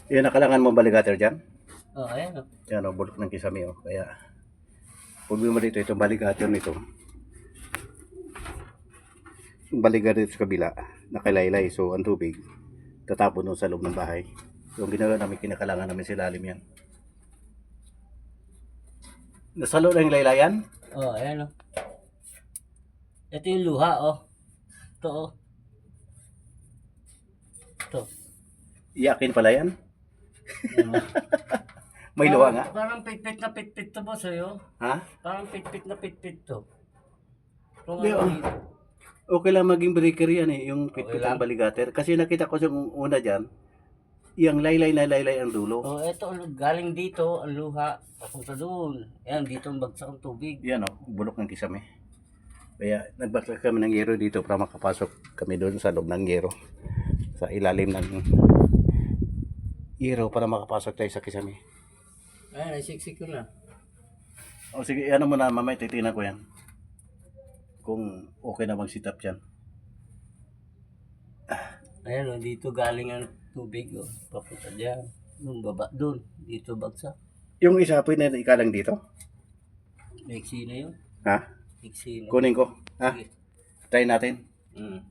Yan, nakalangan mo baligater dyan? Oh, ayan o. Yan o, bulok ng kisame o. Kaya, problema dito, itong baligater nito. Yung baligater dito sa kabila, nakalaylay. So, ang tubig, tatapon doon sa loob ng bahay. So, ang ginagawa namin, kinakalangan namin sa ilalim yan. Nasa loob ng laylayan? Oh, ayan o. Ito yung luha o. Ito o. Ito. Iyakin pala yan? Ayan, o. May luha nga. Parang pitpit na pitpit to boss ayo. Ha? Parang pitpit na pitpit to. Kung Di, ano, okay lang maging breaker yan eh, yung Okay pitpit lang. ng baligater. Kasi nakita ko yung una dyan, yung laylay na laylay ang dulo. oh, ito galing dito ang luha papunta doon. Ayan, dito ang bagsak ng tubig. Yan o, bulok ng kisame. Kaya nagbaklas kami ng yero dito para makapasok kami doon sa loob ng yero. Sa ilalim ng yero para makapasok tayo sa kisame. Ayan, nasiksik ko na. O sige, ano mo na mamaya, titignan ko yan. Kung okay na mag-sit up dyan. Ayan o, dito galing ang tubig o. Papunta dyan. Yung baba doon. Dito bagsak. Yung isa, pwede na ikalang dito? Iksi na yun. Ha? Iksi na. Kunin ko. Ha? Sige. Try natin. Mm.